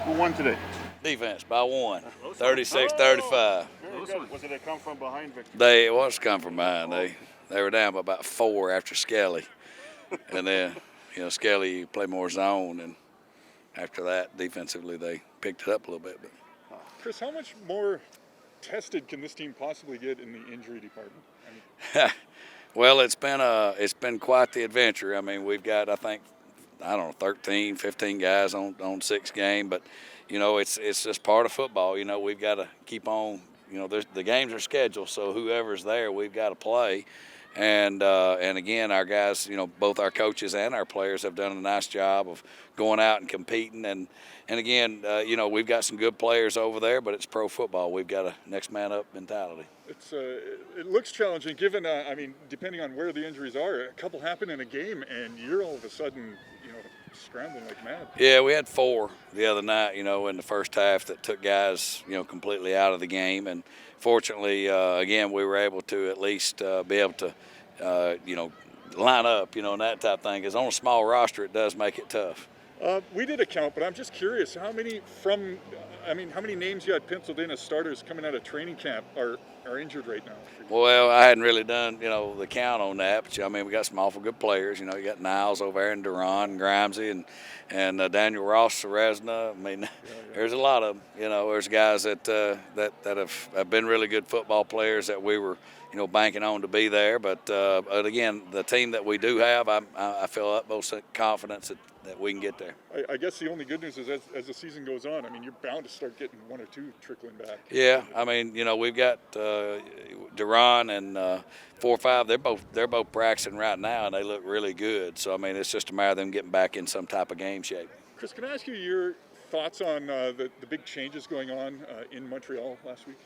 Who won today? Defense by 1, 36-35. Very good. Was it a come from behind victory? It was come from behind. They were down by about 4 after Skelly, and then Skelly played more zone, and after that defensively they picked it up a little bit. But Chris, how much more tested can this team possibly get in the injury department? Well, it's been quite the adventure. I mean, we've got, I think, 13, 15 guys on 6 games, but it's just part of football. We've got to keep on. The games are scheduled, so whoever's there, we've got to play. And again, our guys, both our coaches and our players have done a nice job of going out and competing. And again, we've got some good players over there, but it's pro football. We've got a next man up mentality. It looks challenging, given depending on where the injuries are, a couple happen in a game, and you're all of a sudden, scrambling like mad. Yeah, we had 4 the other night, in the first half that took guys, completely out of the game. And fortunately, again, we were able to at least be able to, line up, and that type of thing. Because on a small roster, it does make it tough. We did a count, but I'm just curious, how many names you had penciled in as starters coming out of training camp are injured right now? Well, I hadn't really done, the count on that, but we got some awful good players. You got Niles over there, and Duran, and Grimesy, and Daniel Ross, Resna. There's a lot of them. There's guys that have been really good football players that we were, banking on to be there. But again, the team that we do have, I feel utmost confidence that we can get there. I guess the only good news is as the season goes on, you're bound to start getting 1 or 2 trickling back. Yeah, we've got Duran and 4 or 5. They're both practicing right now, and they look really good. So it's just a matter of them getting back in some type of game shape. Chris, can I ask you your thoughts on the big changes going on in Montreal last week?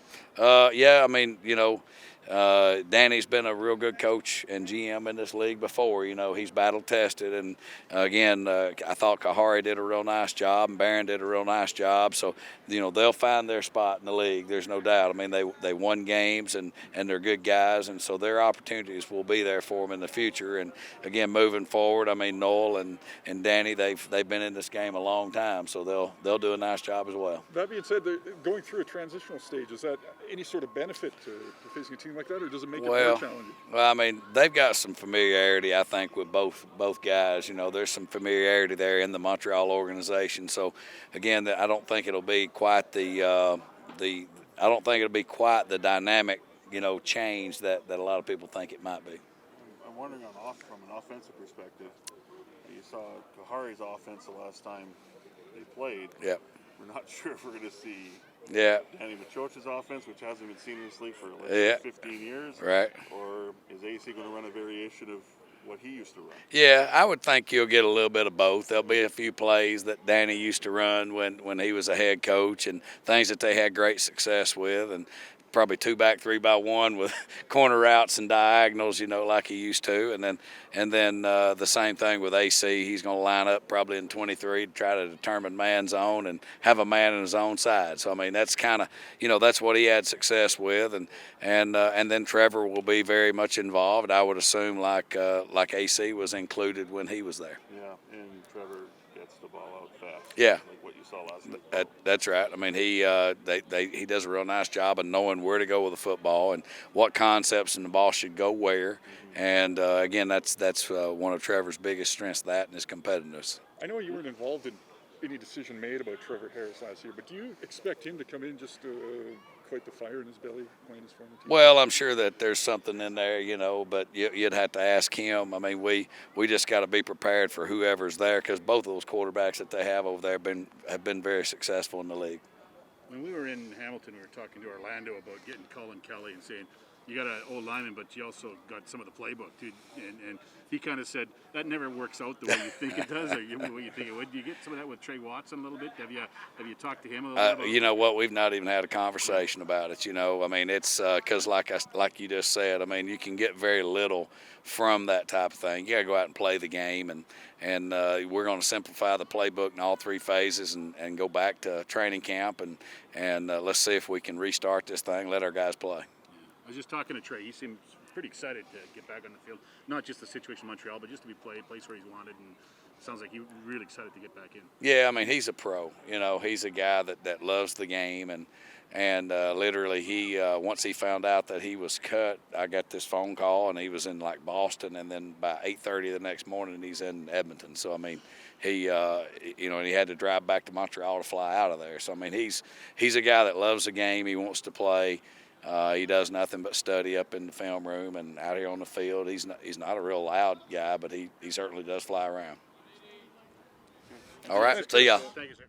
Danny's been a real good coach and GM in this league before. He's battle tested, and again, I thought Kahari did a real nice job, and Barron did a real nice job. So, they'll find their spot in the league. There's no doubt. They won games, and they're good guys, and so their opportunities will be there for them in the future. And again, moving forward, Noel and Danny, they've been in this game a long time, so they'll do a nice job as well. That being said, they're going through a transitional stage. Is that any sort of benefit to facing a team like that, or does it make it more challenging? Well, they've got some familiarity, I think, with both guys. There's some familiarity there in the Montreal organization. So, again, I don't think it'll be quite the dynamic, change that a lot of people think it might be. I'm wondering from an offensive perspective, you saw Kahari's offense the last time they played. Yep. We're not sure if we're going to see Danny Machoch's offense, which hasn't been seen in this league for 15 years. Right. Or is AC going to run a variation of what he used to run? Yeah, I would think you'll get a little bit of both. There'll be a few plays that Danny used to run when he was a head coach, and things that they had great success with, and probably 2 back, 3 by 1 with corner routes and diagonals, like he used to. And then the same thing with AC. He's going to line up probably in 23 to try to determine man zone and have a man in his own side. So that's kind of, that's what he had success with. And then Trevor will be very much involved. I would assume like AC was included when he was there. Yeah, and Trevor gets the ball out fast. Yeah. Like what you saw last week. That's right. He does a real nice job of knowing where to go with the football and what concepts and the ball should go where. And again, that's one of Trevor's biggest strengths, that and his competitiveness. I know you weren't involved in any decision made about Trevor Harris last year, but do you expect him to come in just to quite the fire in his belly playing his former team? Well, I'm sure that there's something in there, but you'd have to ask him. We just got to be prepared for whoever's there, because both of those quarterbacks that they have over there have been very successful in the league. When we were in Hamilton, we were talking to Orlando about getting Colin Kelly and saying, you got an old lineman, but you also got some of the playbook, dude. And he kind of said, that never works out the way you think it does, or what you think it would. Do you get some of that with Trey Watson a little bit? Have you talked to him a little bit about You know what? We've not even had a conversation about it. It's because like you just said, you can get very little from that type of thing. You got to go out and play the game, and we're going to simplify the playbook in all 3 phases and go back to training camp and let's see if we can restart this thing, let our guys play. I was just talking to Trey. He seems pretty excited to get back on the field. Not just the situation in Montreal, but just to be played, place where he's wanted, and sounds like you're really excited to get back in. Yeah, I mean, he's a pro. You know, he's a guy that loves the game, and literally he once he found out that he was cut, I got this phone call, and he was in like Boston, and then by 8:30 the next morning he's in Edmonton. So I mean, he you know, and he had to drive back to Montreal to fly out of there. So I mean, he's a guy that loves the game. He wants to play. He does nothing but study up in the film room and out here on the field. He's not a real loud guy, but he certainly does fly around. All right, see ya. Thank you, sir.